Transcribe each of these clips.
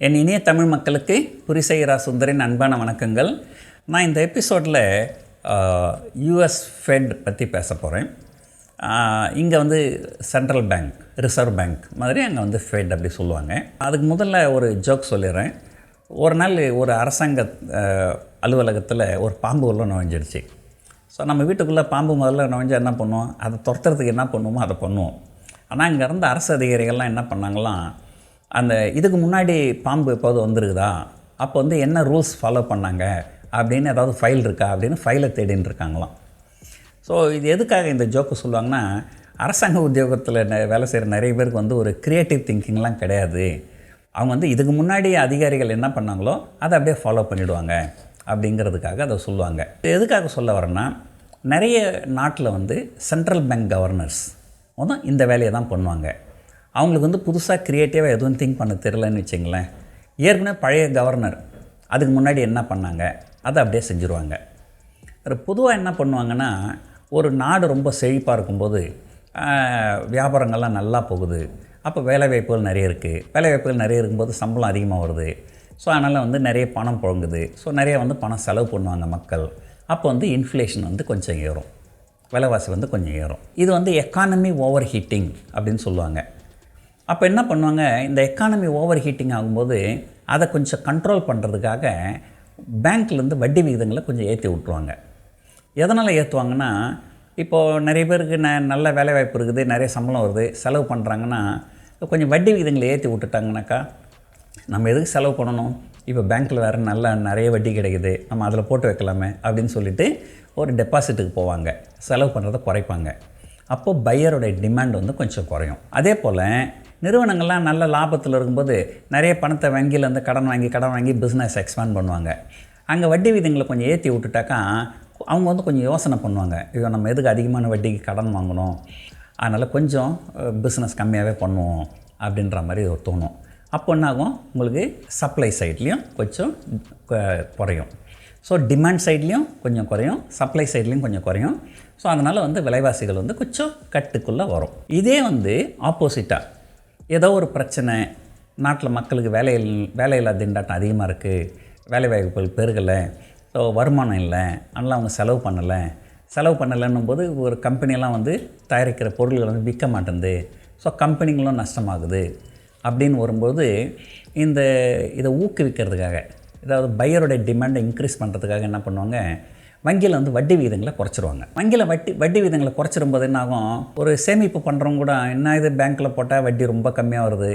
என் இனிய தமிழ் மக்களுக்கு புரிசெய்கிறா சுந்தரின் அன்பான வணக்கங்கள். நான் இந்த எபிசோடில் யூஎஸ் ஃபெட் பற்றி பேச போகிறேன். இங்கே வந்து சென்ட்ரல் பேங்க், ரிசர்வ் பேங்க் மாதிரி அங்கே வந்து ஃபெட் அப்படி சொல்லுவாங்க. அதுக்கு முதல்ல ஒரு ஜோக் சொல்லிடுறேன். ஒரு நாள் ஒரு அரசாங்க அலுவலகத்தில் ஒரு பாம்பு உள்ள நுழைஞ்சிடுச்சு. ஸோ நம்ம வீட்டுக்குள்ளே பாம்பு முதல்ல நுழைஞ்சா என்ன பண்ணுவோம், அதை துரத்துறதுக்கு என்ன பண்ணுவோமோ அதை பண்ணுவோம். ஆனால் இங்கே இருந்த அரசு அதிகாரிகள்லாம் என்ன பண்ணாங்களாம், அந்த இதுக்கு முன்னாடி பாம்பு எப்போது வந்துருக்குதா, அப்போ வந்து என்ன ரூல்ஸ் ஃபாலோ பண்ணாங்க அப்படின்னு ஏதாவது ஃபைல் இருக்கா அப்படின்னு ஃபைலை தேடின்னு இருக்காங்களாம். ஸோ இது எதுக்காக இந்த ஜோக்கு சொல்லுவாங்கன்னா, அரசாங்க உத்தியோகத்தில் வேலை செய்கிற நிறைய பேருக்கு வந்து ஒரு க்ரியேட்டிவ் திங்கிங்லாம் கிடையாது. அவங்க வந்து இதுக்கு முன்னாடி அதிகாரிகள் என்ன பண்ணாங்களோ அதை அப்படியே ஃபாலோ பண்ணிவிடுவாங்க அப்படிங்கிறதுக்காக அதை சொல்லுவாங்க. எதுக்காக சொல்ல வரேன்னா, நிறைய நாட்டில் வந்து சென்ட்ரல் பேங்க் கவர்னர்ஸ் தான் இந்த வேலையை தான் பண்ணுவாங்க. அவங்களுக்கு வந்து புதுசாக க்ரியேட்டிவாக எதுவும் திங்க் பண்ண தெரிலன்னு வச்சிங்களேன். ஏற்கனவே பழைய கவர்னர் அதுக்கு முன்னாடி என்ன பண்ணாங்க அதை அப்படியே செஞ்சுருவாங்க. பொதுவாக என்ன பண்ணுவாங்கன்னா, ஒரு நாடு ரொம்ப செழிப்பாக இருக்கும்போது வியாபாரங்கள்லாம் நல்லா போகுது, அப்போ வேலைவாய்ப்புகள் நிறைய இருக்குது. வேலைவாய்ப்புகள் நிறைய இருக்கும்போது சம்பளம் அதிகமாக வருது. ஸோ அதனால் வந்து நிறைய பணம் புழங்குது. ஸோ நிறைய வந்து பணம் செலவு பண்ணுவாங்க மக்கள். அப்போ வந்து இன்ஃப்ளேஷன் வந்து கொஞ்சம் ஏறும், விலைவாசி வந்து கொஞ்சம் ஏறும். இது வந்து எக்கானமி ஓவர் ஹீட்டிங் அப்படின்னு சொல்லுவாங்க. அப்போ என்ன பண்ணுவாங்க, இந்த எக்கானமி ஓவர் ஹீட்டிங் ஆகும்போது அதை கொஞ்சம் கண்ட்ரோல் பண்ணுறதுக்காக பேங்க்லேருந்து வட்டி விகிதங்களை கொஞ்சம் ஏற்றி விட்ருவாங்க. எதனால் ஏற்றுவாங்கன்னா, இப்போது நிறைய பேருக்கு நல்ல வேலைவாய்ப்பு இருக்குது, நிறைய சம்பளம் வருது, செலவு பண்ணுறாங்கன்னா கொஞ்சம் வட்டி விகிதங்களை ஏற்றி விட்டுட்டாங்கனாக்கா நம்ம எதுக்கு செலவு பண்ணணும், இப்போ பேங்க்கில் வேறு நிறைய வட்டி கிடைக்குது, நம்ம அதில் போட்டு வைக்கலாமே அப்படின்னு சொல்லிவிட்டு ஒரு டெபாசிட்டுக்கு போவாங்க, செலவு பண்ணுறதை குறைப்பாங்க. அப்போது பையரோடைய டிமாண்ட் வந்து கொஞ்சம் குறையும். அதே போல் நிறுவனங்கள்லாம் நல்ல லாபத்தில் இருக்கும்போது நிறைய பணத்தை வங்கியிலேருந்து கடன் வாங்கி பிஸ்னஸ் எக்ஸ்பேண்ட் பண்ணுவாங்க. அங்கே வட்டி விகிதங்களை கொஞ்சம் ஏற்றி விட்டுட்டாக்கா அவங்க வந்து கொஞ்சம் யோசனை பண்ணுவாங்க, ஐயோ நம்ம எதுக்கு அதிகமான வட்டிக்கு கடன் வாங்கணும், அதனால் கொஞ்சம் பிஸ்னஸ் கம்மியாகவே பண்ணுவோம் அப்படின்ற மாதிரி தோணும். அப்போ என்னாகும், உங்களுக்கு சப்ளை சைட்லேயும் கொஞ்சம் குறையும். ஸோ டிமாண்ட் சைட்லேயும் கொஞ்சம் குறையும், சப்ளை சைட்லேயும் கொஞ்சம் குறையும். ஸோ அதனால் வந்து விலைவாசிகள் வந்து கொஞ்சம் கட்டுக்குள்ளே வரும். இதே வந்து ஆப்போசிட்டாக ஏதோ ஒரு பிரச்சனை, நாட்டில் மக்களுக்கு வேலையில்லா திண்டாட்டம் அதிகமாக இருக்குது, வேலைவாய்ப்புகள் பெருகலை, ஸோ வருமானம் இல்லை, அதனால் அவங்க செலவு பண்ணலைன்னும் போது ஒரு கம்பெனியெல்லாம் வந்து தயாரிக்கிற பொருள்கள் வந்து விற்க மாட்டேங்குது, ஸோ கம்பெனிங்களும் நஷ்டமாகுது அப்படின்னு வரும்போது இதை ஊக்குவிக்கிறதுக்காக, ஏதாவது பையருடைய டிமாண்டை இன்க்ரீஸ் பண்ணுறதுக்காக என்ன பண்ணுவாங்க, வங்கியில் வந்து வட்டி விகிதங்களை குறைச்சிருவாங்க. வங்கியில் வட்டி விகிதங்களை குறைச்சிரும்போது என்னாகும், ஒரு சேமிப்பு பண்ணுறவங்க கூட என்ன இது பேங்க்கில் போட்டால் வட்டி ரொம்ப கம்மியாக வருது,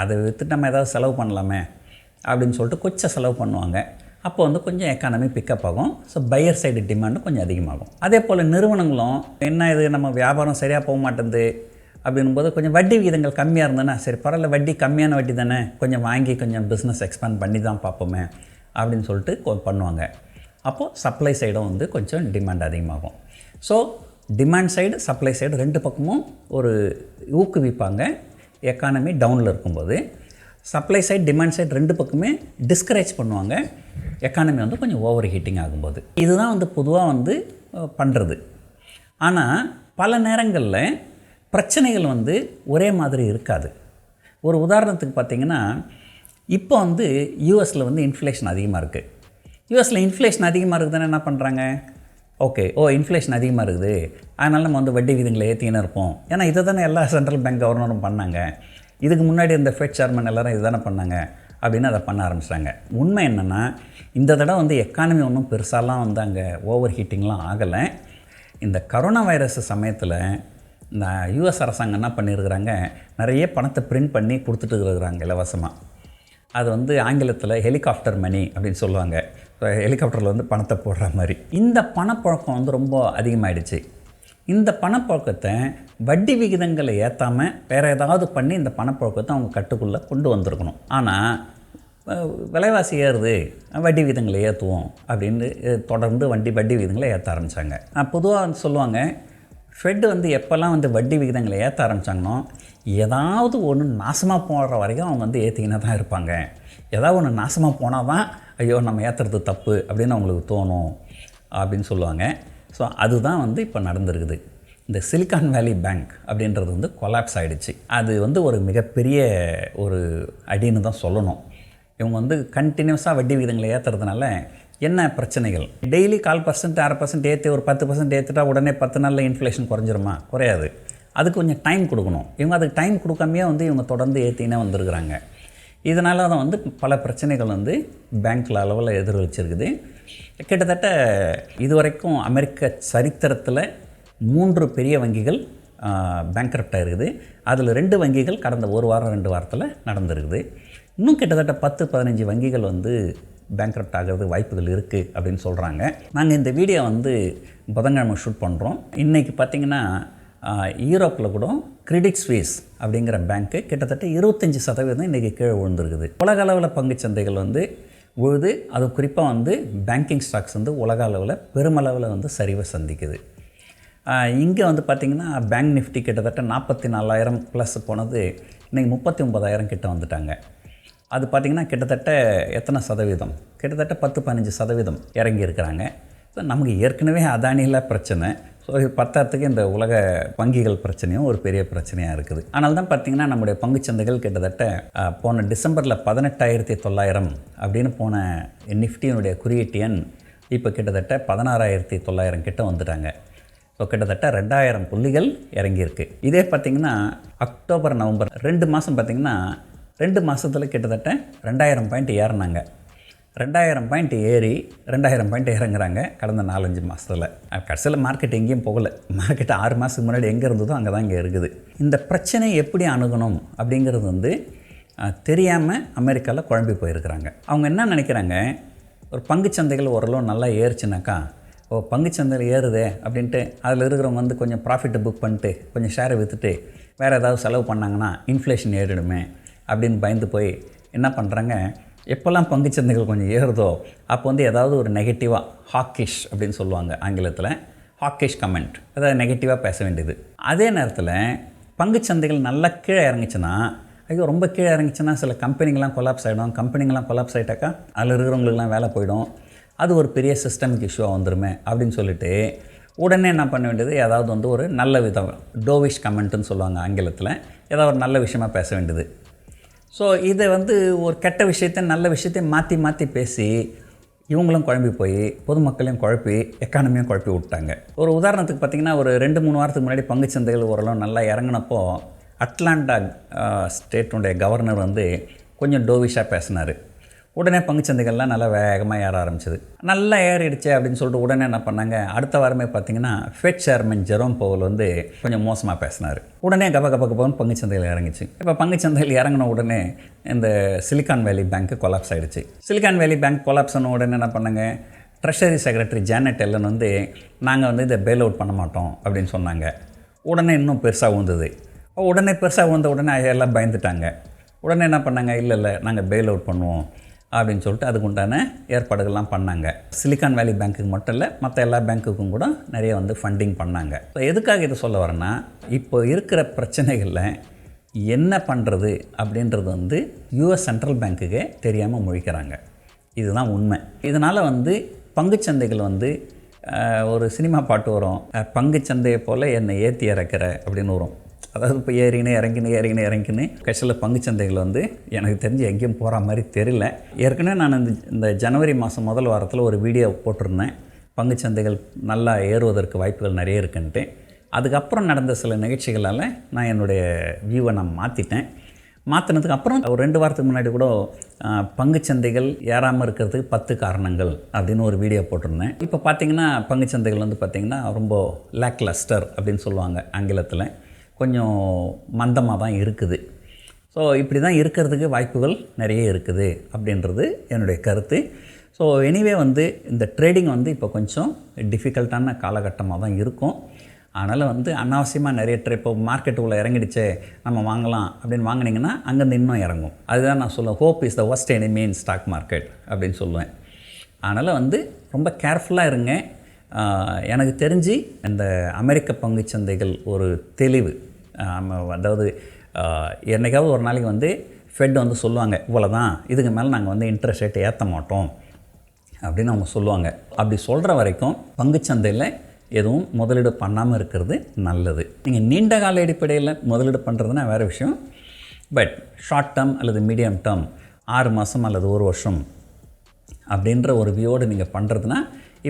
அதை விற்றுட்டு நம்ம ஏதாவது செலவு பண்ணலாமே அப்படின்னு சொல்லிட்டு கொஞ்சம் செலவு பண்ணுவாங்க. அப்போ வந்து கொஞ்சம் எக்கானமி பிக்கப் ஆகும். ஸோ பையர் சைடு டிமாண்டும் கொஞ்சம் அதிகமாகும். அதே போல் நிறுவனங்களும் என்ன இது நம்ம வியாபாரம் சரியாக போக மாட்டேங்குது அப்படின்போது கொஞ்சம் வட்டி விகிதங்கள் கம்மியாக இருந்ததுன்னா, சரி பரவாயில்ல, வட்டி கம்மியான வட்டி தானே, கொஞ்சம் வாங்கி கொஞ்சம் பிஸ்னஸ் எக்ஸ்பேண்ட் பண்ணி தான் பார்ப்போமே அப்படின்னு சொல்லிட்டு பண்ணுவாங்க. அப்போது சப்ளை சைடும் வந்து கொஞ்சம் டிமாண்ட் அதிகமாகும். So demand side supply side ரெண்டு பக்கமும் ஒரு ஊக்குவிப்பாங்க. எக்கானமி டவுனில் இருக்கும்போது சப்ளை சைடு டிமாண்ட் சைடு ரெண்டு பக்கமே டிஸ்கரேஜ் பண்ணுவாங்க, எக்கானமி வந்து கொஞ்சம் ஓவர் ஹீட்டிங் ஆகும்போது. இதுதான் வந்து பொதுவாக வந்து பண்ணுறது. ஆனால் பல நேரங்களில் பிரச்சனைகள் வந்து ஒரே மாதிரி இருக்காது. ஒரு உதாரணத்துக்கு பார்த்திங்கன்னா, இப்போ வந்து யூஎஸில் வந்து இன்ஃப்ளேஷன் அதிகமாக இருக்குது. யூஎஸில் இன்ஃப்ளேஷன் அதிகமாக இருக்குதுன்னு என்ன பண்ணுறாங்க, இன்ஃப்ளேஷன் அதிகமாக இருக்குது, அதனால் நம்ம வந்து வட்டி விகிதங்களை ஏற்றிக்கின்னு இருப்போம். ஏன்னா இதை தானே எல்லா சென்ட்ரல் பேங்க் கவர்னரும் பண்ணாங்க, இதுக்கு முன்னாடி இந்த ஃபெட் சேர்மன் எல்லோரும் இது தானே பண்ணாங்க அப்படின்னு அதை பண்ண ஆரம்பிச்சிட்டாங்க. உண்மை என்னென்னா, இந்த தடவை வந்து எக்கானமி ஒன்றும் பெருசாலாம் வந்து அங்கே ஓவர் ஹீட்டிங்லாம் ஆகலை. இந்த கரோனா வைரஸ் சமயத்தில் இந்த யூஎஸ் அரசாங்கம் என்ன பண்ணியிருக்கிறாங்க, நிறைய பணத்தை பிரிண்ட் பண்ணி கொடுத்துட்டு இருக்கிறாங்க இலவசமாக. அது வந்து ஆங்கிலத்தில் ஹெலிகாப்டர் மணி அப்படின்னு சொல்லுவாங்க. ஹெலிகாப்டரில் வந்து பணத்தை போடுற மாதிரி. இந்த பணப்புழக்கம் வந்து ரொம்ப அதிகமாகிடுச்சு. இந்த பணப்புழக்கத்தை வட்டி விகிதங்களை ஏற்றாமல் வேறு ஏதாவது பண்ணி இந்த பணப்புழக்கத்தை அவங்க கட்டுக்குள்ளே கொண்டு வந்திருக்கணும். ஆனால் விலைவாசி ஏறுது, வட்டி விகிதங்களை ஏற்றுவோம் அப்படின்னு தொடர்ந்து வட்டி விகிதங்களை ஏற்ற ஆரம்பித்தாங்க. பொதுவாக சொல்லுவாங்க, ஃபெட் வந்து எப்போல்லாம் வந்து வட்டி விகிதங்களை ஏற்ற ஆரம்பித்தாங்கன்னா, ஏதாவது ஒன்று நாசமாக போகிற வரைக்கும் அவங்க வந்து ஏற்றிக்கினா தான் இருப்பாங்க. ஏதாவது ஒன்று நாசமாக போனால் தான் ஐயோ நம்ம ஏற்றுறது தப்பு அப்படின்னு அவங்களுக்கு தோணும் அப்படின்னு சொல்லுவாங்க. ஸோ அதுதான் வந்து இப்போ நடந்திருக்குது. இந்த சிலிக்கான் வேலி பேங்க் அப்படின்றது வந்து கொலாப்ஸ் ஆகிடுச்சு. அது வந்து ஒரு மிகப்பெரிய ஒரு அடின்னு தான் சொல்லணும். இவங்க வந்து கண்டினியூஸாக வட்டி விகிதங்களை ஏற்றுறதுனால என்ன பிரச்சனைகள்? டெய்லி 0.25% 1/2% ஏற்றி ஒரு 10% ஏற்றுட்டா உடனே 10 நாளில் இன்ஃப்ளேஷன் குறைஞ்சிருமா? குறையாது. அதுக்கு கொஞ்சம் டைம் கொடுக்கணும். இவங்க அதுக்கு டைம் கொடுக்காமையே வந்து இவங்க தொடர்ந்து ஏற்றினே வந்திருக்கிறாங்க. இதனால தான் வந்து பல பிரச்சனைகள் வந்து பேங்க்கில் அளவில் எதிர்வச்சிருக்குது. கிட்டத்தட்ட இதுவரைக்கும் அமெரிக்க சரித்திரத்தில் 3 பெரிய வங்கிகள் பேங்க்ரப்டாக இருக்குது. அதில் 2 வங்கிகள் கடந்த ஒரு வாரம் 2 வாரத்தில் நடந்திருக்குது. இன்னும் கிட்டத்தட்ட 10-15 வங்கிகள் வந்து பேங்க்ரப்ட் ஆகிறது வாய்ப்புகள் இருக்குது அப்படின்னு சொல்கிறாங்க. நாங்கள் இந்த வீடியோ வந்து புதன்கிழமை ஷூட் பண்ணுறோம். இன்றைக்கி பார்த்திங்கன்னா யூரோப்பில் கூட கிரெடிட் ஸ்விஸ் அப்படிங்கிற பேங்க்கு கிட்டத்தட்ட 25% இன்றைக்கி கீழே விழுந்துருக்குது. உலக அளவில் பங்குச்சந்தைகள் வந்து விழுது. அது குறிப்பாக வந்து பேங்கிங் ஸ்டாக்ஸ் வந்து உலக அளவில் பெருமளவில் வந்து சரிவை சந்திக்குது. இங்கே வந்து பார்த்திங்கன்னா பேங்க் நிஃப்டி கிட்டத்தட்ட 44,000 ப்ளஸ் போனது இன்றைக்கி 39,000 கிட்ட வந்துட்டாங்க. அது பார்த்திங்கன்னா கிட்டத்தட்ட எத்தனை சதவீதம்? கிட்டத்தட்ட 10-15% இறங்கி இருக்கிறாங்க. ஸோ நமக்கு ஏற்கனவே அதானியில் பிரச்சனை. ஸோ இது பத்தாயிரத்துக்கு இந்த உலக வங்கிகள் பிரச்சனையும் ஒரு பெரிய பிரச்சனையாக இருக்குது. ஆனால் தான் பார்த்திங்கன்னா நம்முடைய பங்குச்சந்தைகள் கிட்டத்தட்ட போன டிசம்பரில் 18,900 அப்படின்னு போன நிஃப்டியினுடைய குறியீட்டு எண் இப்போ கிட்டத்தட்ட 16,900 கிட்ட வந்துட்டாங்க. ஸோ கிட்டத்தட்ட 2,000 புள்ளிகள் இறங்கியிருக்கு. இதே பார்த்திங்கன்னா அக்டோபர் நவம்பர் 2 மாதம் பார்த்திங்கன்னா 2 மாதத்தில் கிட்டத்தட்ட 2,000 பாயிண்ட் ஏறினாங்க. 2,000 பாயிண்ட் ஏறி 2,000 பாயிண்ட் இறங்குறாங்க கடந்த 4-5 மாதத்தில். கடைசியில் மார்க்கெட் எங்கேயும் போகலை. மார்க்கெட் 6 மாதத்துக்கு முன்னாடி எங்கே இருந்ததோ அங்கே தான் இங்கே இருக்குது. இந்த பிரச்சனை எப்படி அணுகணும் அப்படிங்கிறது வந்து தெரியாமல் அமெரிக்காவில் குழம்பி போயிருக்கிறாங்க. அவங்க என்ன நினைக்கிறாங்க, ஒரு பங்குச்சந்தைகள் ஓரளவு நல்லா ஏறுச்சுனாக்கா, பங்குச்சந்தையில் ஏறுதே அப்படின்ட்டு அதில் இருக்கிறவங்க வந்து கொஞ்சம் ப்ராஃபிட்டை புக் பண்ணிட்டு கொஞ்சம் ஷேரை விற்றுட்டு வேறு ஏதாவது செலவு பண்ணாங்கன்னா இன்ஃப்ளேஷன் ஏறிடுமே அப்படின்னு பயந்து போய் என்ன பண்ணுறாங்க, எப்போல்லாம் பங்குச்சந்தைகள் கொஞ்சம் ஏறுதோ அப்போ வந்து ஏதாவது ஒரு நெகட்டிவாக ஹாக்கிஷ் அப்படின்னு சொல்லுவாங்க ஆங்கிலத்தில், ஹாக்கிஷ் கமெண்ட், அதாவது நெகட்டிவாக பேச வேண்டியது. அதே நேரத்தில் பங்குச்சந்தைகள் நல்லா கீழே இறங்குச்சுன்னா, ஐயோ ரொம்ப கீழே இறங்குச்சுன்னா சில கம்பெனிங்கெலாம் கொலாப்ஸ் ஆகிடும். கம்பெனிங்கெலாம் கொலாப்ஸ் ஆகிட்டாக்கா அதில் இருக்கிறவங்களுக்குலாம் வேலை போயிடும். அது ஒரு பெரிய சிஸ்டமிக் இஷ்யூவாக வந்துடுமே அப்படின்னு சொல்லிட்டு உடனே என்ன பண்ண வேண்டியது, ஏதாவது வந்து ஒரு நல்ல விதம், டோவிஷ் கமெண்ட்டுன்னு சொல்லுவாங்க ஆங்கிலத்தில், ஏதாவது ஒரு நல்ல விஷயமாக பேச வேண்டியது. ஸோ இதை வந்து ஒரு கெட்ட விஷயத்தை நல்ல விஷயத்தை மாற்றி மாற்றி பேசி இவங்களும் குழம்பி போய் பொதுமக்களையும் குழப்பி எக்கானமியும் குழப்பி விட்டாங்க. ஒரு உதாரணத்துக்கு பார்த்திங்கன்னா ஒரு 2-3 வாரத்துக்கு முன்னாடி பங்குச்சந்தைகள் ஓரளவு நல்லா இறங்கினப்போ அட்லாண்டா ஸ்டேட்டுடைய கவர்னர் வந்து கொஞ்சம் டோவிஷாக பேசினார். உடனே பங்குச்சந்தைகள்லாம் நல்லா வேகமாக ஏற ஆரம்பிச்சிது. நல்லா ஏறிடுச்சு அப்படின்னு சொல்லிட்டு உடனே என்ன பண்ணாங்க, அடுத்த வாரமே பார்த்திங்கன்னா ஃபெட் சேர்மன் ஜெரோம் பவுல் வந்து கொஞ்சம் மோசமாக பேசினார். உடனே கபன்னு பங்குச்சந்தைகள் இறங்கிச்சு. இப்போ பங்குச்சந்தைகள் இறங்கின உடனே இந்த சிலிக்கான் வேலி பேங்க்கு கொலாப்ஸ் ஆகிடுச்சு. சிலிக்கான் வேலி பேங்க் கொலாப்ஸ் ஆன உடனே என்ன பண்ணாங்க, ட்ரெஷரி செக்ரட்டரி ஜானட் எல்லன் வந்து நாங்கள் வந்து இதை பெயில் அவுட் பண்ண மாட்டோம் அப்படின்னு சொன்னாங்க. உடனே இன்னும் பெருசாக விழுந்தது. உடனே பெருசாக வந்த உடனே எல்லாம் பயந்துட்டாங்க. உடனே என்ன பண்ணாங்க, இல்லை நாங்கள் பெயில் அவுட் பண்ணுவோம் அப்படின்னு சொல்லிட்டு அதுக்கு உண்டான ஏற்பாடுகள்லாம் பண்ணாங்க. சிலிக்கான் வேலி பேங்க்குக்கு மட்டும் இல்லை, மற்ற எல்லா பேங்க்குக்கும் கூட நிறைய வந்து ஃபண்டிங் பண்ணாங்க. ஸோ எதுக்காக இதை சொல்ல வரேன்னா, இப்போ இருக்கிற பிரச்சனைகளில் என்ன பண்ணுறது அப்படின்றது வந்து யூஎஸ் சென்ட்ரல் பேங்க்குக்கே தெரியாமல் முழிக்கிறாங்க. இதுதான் உண்மை. இதனால் வந்து பங்குச்சந்தைகள் வந்து ஒரு சினிமா பாட்டு வரும், பங்குச்சந்தையை போல் என்னை ஏற்றி இறக்கிற அப்படின்னு வரும். அதாவது இப்போ இறங்கின்னு கடைசியில் பங்குச்சந்தைகள் வந்து எனக்கு தெரிஞ்சு எங்கேயும் போகிற மாதிரி தெரியல. ஏற்கனவே நான் இந்த ஜனவரி மாதம் முதல் வாரத்தில் ஒரு வீடியோ போட்டிருந்தேன், பங்குச்சந்தைகள் நல்லா ஏறுவதற்கு வாய்ப்புகள் நிறைய இருக்குன்ட்டு. அதுக்கப்புறம் நடந்த சில நிகழ்ச்சிகளால் நான் என்னுடைய வியூவை நான் மாற்றினதுக்கு அப்புறம் ஒரு 2 வாரத்துக்கு முன்னாடி கூட பங்குச்சந்தைகள் ஏறாமல் இருக்கிறதுக்கு 10 காரணங்கள் அப்படின்னு ஒரு வீடியோ போட்டிருந்தேன். இப்போ பார்த்திங்கன்னா பங்குச்சந்தைகள் வந்து பார்த்திங்கன்னா ரொம்ப லேக் லஸ்டர் அப்படின்னு சொல்லுவாங்க ஆங்கிலத்தில், கொஞ்சம் மந்தமாக தான் இருக்குது. ஸோ இப்படி தான் இருக்கிறதுக்கு வாய்ப்புகள் நிறைய இருக்குது அப்படின்றது என்னுடைய கருத்து. ஸோ எனிவே வந்து இந்த ட்ரேடிங் வந்து இப்போ கொஞ்சம் டிஃபிகல்ட்டான காலகட்டமாக தான் இருக்கும். அதனால் வந்து அனாவசியமாக நிறைய இப்போ மார்க்கெட்டுக்குள்ளே இறங்கிடுச்சே நம்ம வாங்கலாம் அப்படின்னு வாங்கினீங்கன்னா அங்கேருந்து இன்னும் இறங்கும். அதுதான் நான் சொல்லுவேன், hope is the worst enemy in stock market அப்படின்னு சொல்லுவேன். அதனால் வந்து ரொம்ப கேர்ஃபுல்லாக இருங்க. எனக்கு தெரிஞ்சு இந்த அமெரிக்க பங்குச்சந்தைகள் ஒரு தெளிவு, அதாவது என்றைக்காவது ஒரு நாளைக்கு வந்து ஃபெட் வந்து சொல்லுவாங்க, இவ்வளோ தான், இதுக்கு மேலே நாங்கள் வந்து இன்ட்ரெஸ்ட் ரேட்டை ஏற்ற மாட்டோம் அப்படின்னு அவங்க சொல்லுவாங்க. அப்படி சொல்கிற வரைக்கும் பங்குச்சந்தையில் எதுவும் முதலீடு பண்ணாமல் இருக்கிறது நல்லது. நீங்கள் நீண்ட கால அடிப்படையில் முதலீடு பண்ணுறதுனா வேறு விஷயம். பட் ஷார்ட் டேர்ம் அல்லது மீடியம் டேர்ம் 6 மாதம் அல்லது 1 வருஷம் அப்படின்ற ஒரு வியோடு நீங்கள் பண்ணுறதுனா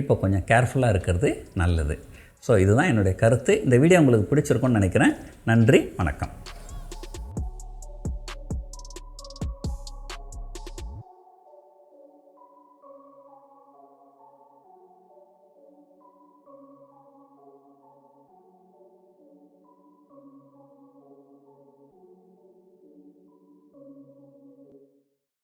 இப்போ கொஞ்சம் கேர்ஃபுல்லாக இருக்கிறது நல்லது. ஸோ இதுதான் என்னுடைய கருத்து. இந்த வீடியோ உங்களுக்கு பிடிச்சிருக்கும்னு நினைக்கிறேன். நன்றி, வணக்கம்.